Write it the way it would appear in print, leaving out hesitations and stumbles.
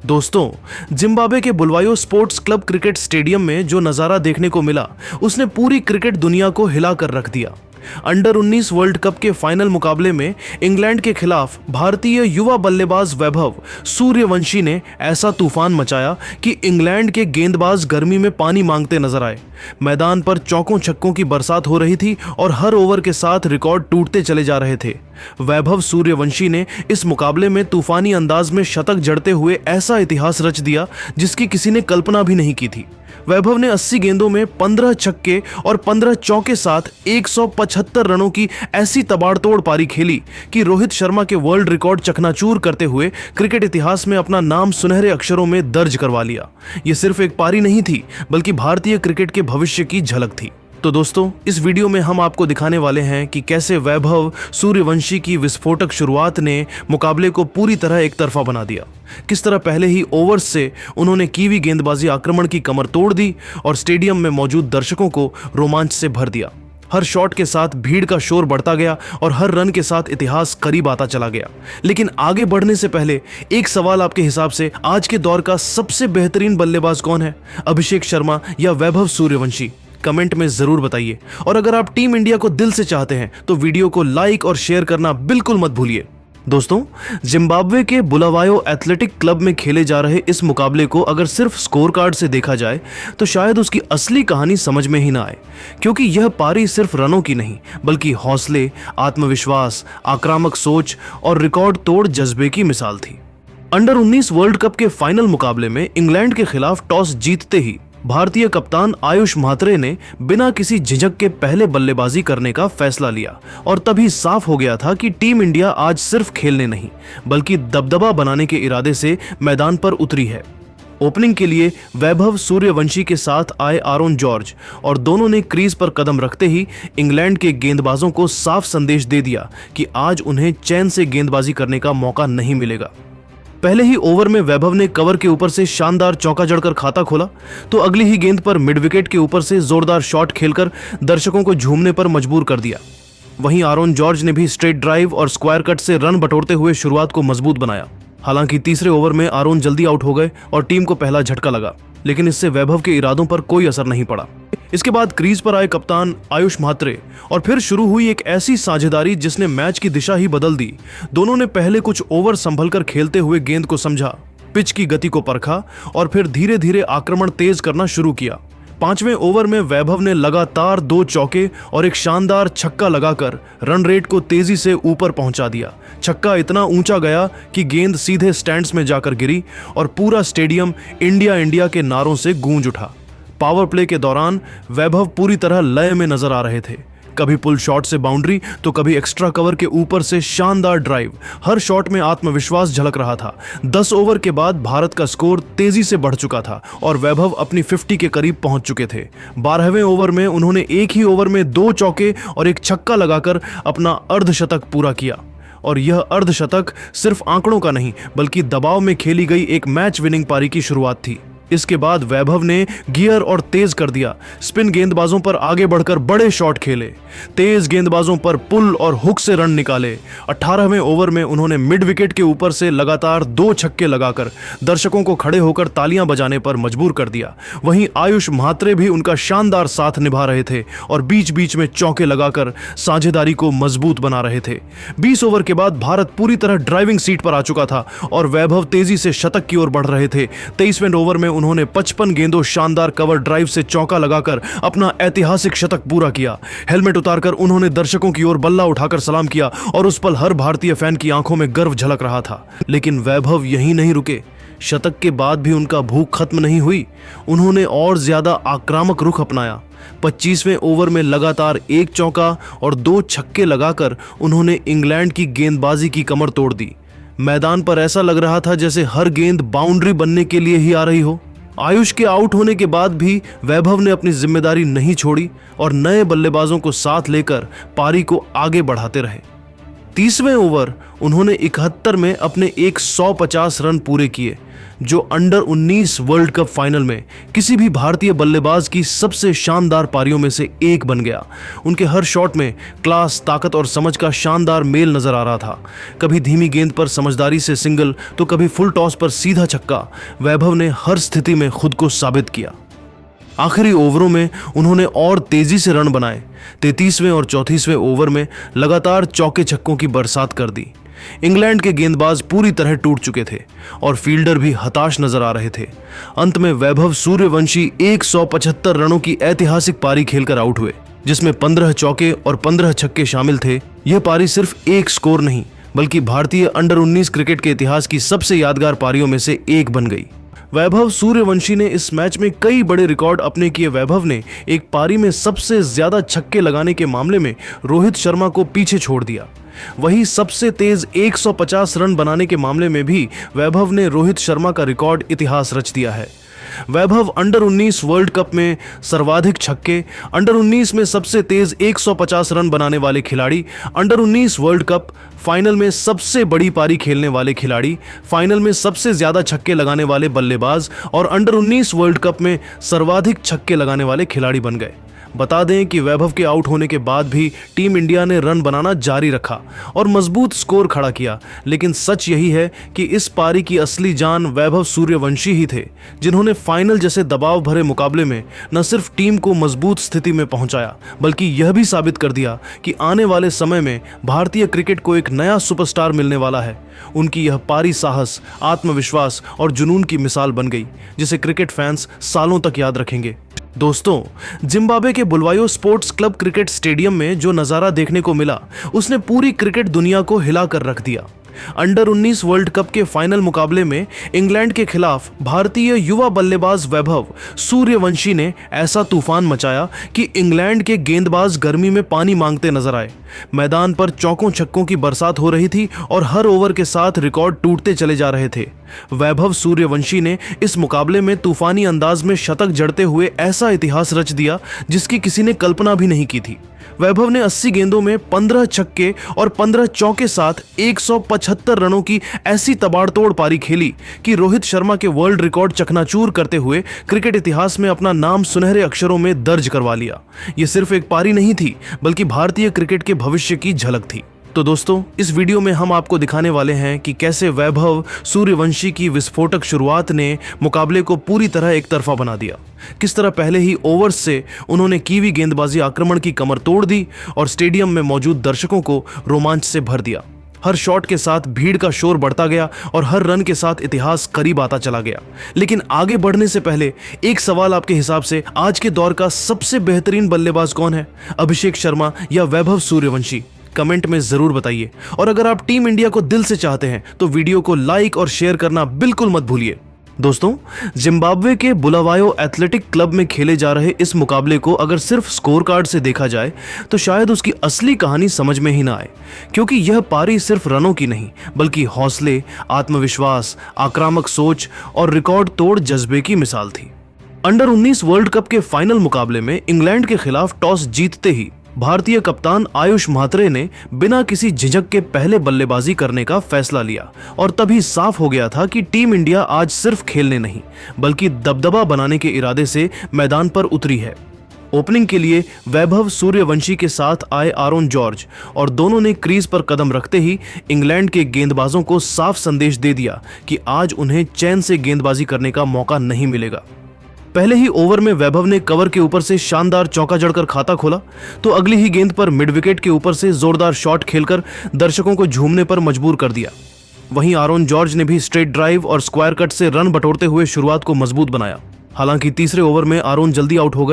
दोस्तों, जिम्बाब्वे के बुलवायो sports club cricket stadium में जो नज़ारा देखने को मिला उसने पूरी क्रिकेट दुनिया को हिला कर रख दिया। अंडर 19 वर्ल्ड कप के फाइनल मुकाबले में इंग्लैंड के खिलाफ भारतीय युवा बल्लेबाज वैभव सूर्यवंशी ने ऐसा तूफान मचाया कि इंग्लैंड के गेंदबाज गर्मी में पानी मांगते नजर आए। मैदान पर चौकों छक्कों की बरसात हो रही थी और हर ओवर के साथ रिकॉर्ड टूटते चले जा रहे थे। वैभव सूर्यवंशी ने इस मुकाबले में तूफानी अंदाज में शतक जड़ते हुए ऐसा इतिहास रच दिया जिसकी किसी ने कल्पना भी नहीं की थी। वैभव ने 80 गेंदों में 15 छक्के और 15 चौके साथ 175 रनों की ऐसी तबाड़तोड़ पारी खेली कि रोहित शर्मा के वर्ल्ड रिकॉर्ड चकनाचूर करते हुए क्रिकेट इतिहास में अपना नाम सुनहरे अक्षरों में दर्ज करवा लिया। ये सिर्फ एक पारी नहीं थी बल्कि भारतीय क्रिकेट के भविष्य की झलक थी। तो दोस्तों, इस वीडियो में हम आपको दिखाने वाले हैं कि कैसे वैभव सूर्यवंशी की विस्फोटक शुरुआत ने मुकाबले को पूरी तरह एक तरफा बना दिया। किस तरह पहले ही ओवर्स से उन्होंने कीवी गेंदबाजी आक्रमण की कमर तोड़ दी और स्टेडियम में मौजूद दर्शकों को रोमांच से भर दिया। हर शॉट के साथ भीड़ का शोर बढ़ता गया और हर रन के साथ इतिहास करीब आता चला गया। लेकिन आगे बढ़ने से पहले एक सवाल, आपके हिसाब से आज के दौर का सबसे बेहतरीन बल्लेबाज कौन है? अभिषेक शर्मा या वैभव सूर्यवंशी? कमेंट में जरूर बताइए। और अगर आप टीम इंडिया को दिल से चाहते हैं तो वीडियो को लाइक और शेयर करना बिल्कुल मत भूलिए। दोस्तों, जिम्बाब्वे के बुलावायो एथलेटिक क्लब में खेले जा रहे इस मुकाबले को अगर सिर्फ स्कोर कार्ड से देखा जाए तो शायद उसकी असली कहानी समझ में ही ना आए, क्योंकि यह पारी सिर्फ रनों की नहीं बल्कि हौसले, आत्मविश्वास, आक्रामक सोच और रिकॉर्ड तोड़ जज्बे की मिसाल थी। अंडर 19 वर्ल्ड कप के फाइनल मुकाबले में इंग्लैंड के खिलाफ टॉस जीतते ही भारतीय कप्तान आयुष म्हात्रे ने बिना किसी झिझक के पहले बल्लेबाजी करने का फैसला लिया और तभी साफ हो गया था कि टीम इंडिया आज सिर्फ खेलने नहीं बल्कि दबदबा बनाने के इरादे से मैदान पर उतरी है। ओपनिंग के लिए वैभव सूर्यवंशी के साथ आए आरोन जॉर्ज और दोनों ने क्रीज पर कदम रखते ही इंग्लैंड के गेंदबाजों को साफ संदेश दे दिया कि आज उन्हें चैन से गेंदबाजी करने का मौका नहीं मिलेगा। पहले ही ओवर में वैभव ने कवर के ऊपर से शानदार चौका जड़कर खाता खोला तो अगली ही गेंद पर मिड विकेट के ऊपर से जोरदार शॉट खेलकर दर्शकों को झूमने पर मजबूर कर दिया। वहीं आरोन जॉर्ज ने भी स्ट्रेट ड्राइव और स्क्वायर कट से रन बटोरते हुए शुरुआत को मजबूत बनाया। हालांकि तीसरे ओवर में आरोन जल्दी आउट हो गए और टीम को पहला झटका लगा, लेकिन इससे वैभव के इरादों पर कोई असर नहीं पड़ा। इसके बाद क्रीज पर आए कप्तान आयुष म्हात्रे और फिर शुरू हुई एक ऐसी साझेदारी जिसने मैच की दिशा ही बदल दी। दोनों ने पहले कुछ ओवर संभलकर खेलते हुए गेंद को समझा, पिच की गति को परखा और फिर धीरे धीरे आक्रमण तेज करना शुरू किया। पांचवें ओवर में वैभव ने लगातार 2 चौके और एक शानदार छक्का लगाकर रन रेट को तेजी से ऊपर पहुंचा दिया। छक्का इतना ऊंचा गया कि गेंद सीधे स्टैंड्स में जाकर गिरी और पूरा स्टेडियम इंडिया इंडिया के नारों से गूंज उठा। पावर प्ले के दौरान वैभव पूरी तरह लय में नजर आ रहे थे। कभी पुल शॉट से बाउंड्री तो कभी एक्स्ट्रा कवर के ऊपर से शानदार ड्राइव। हर शॉट में आत्मविश्वास झलक रहा था। 10 ओवर के बाद भारत का स्कोर तेजी से बढ़ चुका था और वैभव अपनी 50 के करीब पहुंच चुके थे। 12वें ओवर में उन्होंने एक ही ओवर में 2 चौके और एक छक्का लगाकर अपना अर्धशतक पूरा किया। और यह अर्धशतक सिर्फ आंकड़ों का नहीं बल्कि दबाव में खेली गई एक मैच विनिंग पारी की शुरुआत थी। इसके बाद वैभव ने गियर और तेज कर दिया। स्पिन गेंदबाजों पर आगे बढ़कर बड़े शॉट खेले, तेज गेंदबाजों पर पुल और हुक से रन निकाले। 18वें ओवर में उन्होंने मिड विकेट के ऊपर से लगातार 2 छक्के लगाकर दर्शकों को खड़े होकर तालियां बजाने पर मजबूर कर दिया। वहीं आयुष म्हात्रे भी उनका शानदार साथ निभा रहे थे और बीच बीच में चौके लगाकर साझेदारी को मजबूत बना रहे थे। 20 ओवर के बाद भारत पूरी तरह ड्राइविंग सीट पर आ चुका था और वैभव तेजी से शतक की ओर बढ़ रहे थे। 23वें ओवर में उन्होंने 55 गेंदों शानदार कवर ड्राइव से चौका लगाकर अपना ऐतिहासिक शतक पूरा किया। हेलमेट उतारकर उन्होंने दर्शकों की ओर बल्ला उठाकर सलाम किया और उस पल हर भारतीय फैन की आंखों में गर्व झलक रहा था। लेकिन वैभव यहीं नहीं रुके। शतक के बाद भी उनका भूख खत्म नहीं हुई। उन्होंने और ज्यादा आक्रामक रुख अपनाया। 25वें ओवर में लगातार 1 चौका और 2 छक्के लगाकर उन्होंने इंग्लैंड की गेंदबाजी की कमर तोड़ दी। मैदान पर ऐसा लग रहा था जैसे हर गेंद बाउंड्री बनने के लिए ही आ रही हो। आयुष के आउट होने के बाद भी वैभव ने अपनी जिम्मेदारी नहीं छोड़ी और नए बल्लेबाजों को साथ लेकर पारी को आगे बढ़ाते रहे। 30वें ओवर उन्होंने 71 में अपने 150 रन पूरे किए, जो अंडर 19 वर्ल्ड कप फाइनल में किसी भी भारतीय बल्लेबाज की सबसे शानदार पारियों में से एक बन गया। उनके हर शॉट में क्लास, ताकत और समझ का शानदार मेल नजर आ रहा था। कभी धीमी गेंद पर समझदारी से सिंगल, तो कभी फुल टॉस पर सीधा छक्का। वैभव ने हर स्थिति में खुद को साबित किया। आखिरी ओवरों में उन्होंने और तेजी से रन बनाए। 33वें और 34वें ओवर में लगातार चौके छक्कों की बरसात कर दी। इंग्लैंड के गेंदबाज पूरी तरह टूट चुके थे और फील्डर भी हताश नजर आ रहे थे। अंत में वैभव सूर्यवंशी 175 रनों की ऐतिहासिक पारी खेलकर आउट हुए, जिसमें 15 चौके और 15 छक्के शामिल थे। यह पारी सिर्फ एक स्कोर नहीं, बल्कि भारतीय अंडर 19 क्रिकेट के इतिहास की सबसे यादगार पारियों में से एक बन गई। वैभव सूर्यवंशी ने इस मैच में कई बड़े रिकॉर्ड अपने किए। वैभव ने एक पारी में सबसे ज्यादा छक्के लगाने के मामले में रोहित शर्मा को पीछे छोड़ दिया। वहीं सबसे तेज 150 रन बनाने के मामले में भी वैभव ने रोहित शर्मा का रिकॉर्ड इतिहास रच दिया है। वैभव अंडर 19 वर्ल्ड कप में सर्वाधिक छक्के, अंडर 19 में सबसे तेज 150 रन बनाने वाले खिलाड़ी, अंडर 19 वर्ल्ड कप फाइनल में सबसे बड़ी पारी खेलने वाले खिलाड़ी, फाइनल में सबसे ज्यादा छक्के लगाने वाले बल्लेबाज और अंडर 19 वर्ल्ड कप में सर्वाधिक छक्के लगाने वाले खिलाड़ी बन गए। बता दें कि वैभव के आउट होने के बाद भी टीम इंडिया ने रन बनाना जारी रखा और मजबूत स्कोर खड़ा किया, लेकिन सच यही है कि इस पारी की असली जान वैभव सूर्यवंशी ही थे, जिन्होंने फाइनल जैसे दबाव भरे मुकाबले में न सिर्फ टीम को मजबूत स्थिति में पहुंचाया, बल्कि यह भी साबित कर दिया कि आने वाले समय में भारतीय क्रिकेट को एक नया सुपरस्टार मिलने वाला है। उनकी यह पारी साहस, आत्मविश्वास और जुनून की मिसाल बन गई, जिसे क्रिकेट फैंस सालों तक याद रखेंगे। दोस्तों, जिम्बाब्वे के बुलवायो स्पोर्ट्स क्लब क्रिकेट स्टेडियम में जो नजारा देखने को मिला, उसने पूरी क्रिकेट दुनिया को हिला कर रख दिया। अंडर 19 वर्ल्ड कप के फाइनल मुकाबले में इंग्लैंड के खिलाफ भारतीय युवा बल्लेबाज वैभव सूर्यवंशी ने ऐसा तूफान मचाया कि इंग्लैंड के गेंदबाज गर्मी में पानी मांगते नजर आए। मैदान पर चौकों छक्कों की बरसात हो रही थी और हर ओवर के साथ रिकॉर्ड टूटते चले जा रहे थे। वैभव सूर्यवंशी ने इस मुकाबले में तूफानी अंदाज में शतक जड़ते हुए ऐसा इतिहास रच दिया जिसकी किसी ने कल्पना भी नहीं की थी। वैभव ने 80 गेंदों में 15 छक्के और 15 चौके साथ 175 रनों की ऐसी तबाड़तोड़ पारी खेली कि रोहित शर्मा के वर्ल्ड रिकॉर्ड चकनाचूर करते हुए क्रिकेट इतिहास में अपना नाम सुनहरे अक्षरों में दर्ज करवा लिया। ये सिर्फ एक पारी नहीं थी, बल्कि भारतीय क्रिकेट के भविष्य की झलक थी। तो दोस्तों, इस वीडियो में हम आपको दिखाने वाले हैं कि कैसे वैभव सूर्यवंशी की विस्फोटक शुरुआत ने मुकाबले को पूरी तरह एक तरफा बना दिया। किस तरह पहले ही ओवर्स से उन्होंने कीवी गेंदबाजी आक्रमण की कमर तोड़ दी और स्टेडियम में मौजूद दर्शकों को रोमांच से भर दिया। हर शॉट के साथ भीड़ का शोर बढ़ता गया और हर रन के साथ इतिहास करीब आता चला गया। लेकिन आगे बढ़ने से पहले एक सवाल आपके हिसाब से, आज के दौर का सबसे बेहतरीन बल्लेबाज कौन है? अभिषेक शर्मा या वैभव सूर्यवंशी? कमेंट में जरूर बताइए। और अगर आप टीम इंडिया को दिल से चाहते हैं तो वीडियो को लाइक और शेयर करना बिल्कुल मत भूलिए। दोस्तों, जिम्बाब्वे के बुलावायो एथलेटिक क्लब में खेले जा रहे इस मुकाबले को अगर सिर्फ स्कोर कार्ड से देखा जाए तो शायद उसकी असली कहानी समझ में ही ना आए, क्योंकि यह पारी सिर्फ रनों की नहीं, बल्कि हौसले, आत्मविश्वास, आक्रामक सोच और रिकॉर्ड तोड़ जज्बे की मिसाल थी। अंडर 19 वर्ल्ड कप के फाइनल मुकाबले में इंग्लैंड के खिलाफ टॉस जीतते ही भारतीय कप्तान आयुष म्हात्रे ने बिना किसी झिझक के पहले बल्लेबाजी करने का फैसला लिया और तभी साफ हो गया था कि टीम इंडिया आज सिर्फ खेलने नहीं, बल्कि दबदबा बनाने के इरादे से मैदान पर उतरी है। ओपनिंग के लिए वैभव सूर्यवंशी के साथ आए आरोन जॉर्ज और दोनों ने क्रीज पर कदम रखते ही इंग्लैंड के गेंदबाजों को साफ संदेश दे दिया कि आज उन्हें चैन से गेंदबाजी करने का मौका नहीं मिलेगा। पहले ही ओवर में वैभव ने कवर के ऊपर से शानदार चौका जड़कर खाता खोला, तो अगली ही गेंद पर मिड विकेट के ऊपर से जोरदार शॉट खेलकर दर्शकों को झूमने पर मजबूर कर दिया। वहीं आरोन जॉर्ज ने भी स्ट्रेट ड्राइव और स्क्वायर कट से रन बटोरते हुए शुरुआत को मजबूत बनाया। हालांकि तीसरे ओवर में आरोन जल्दी आउट हो गए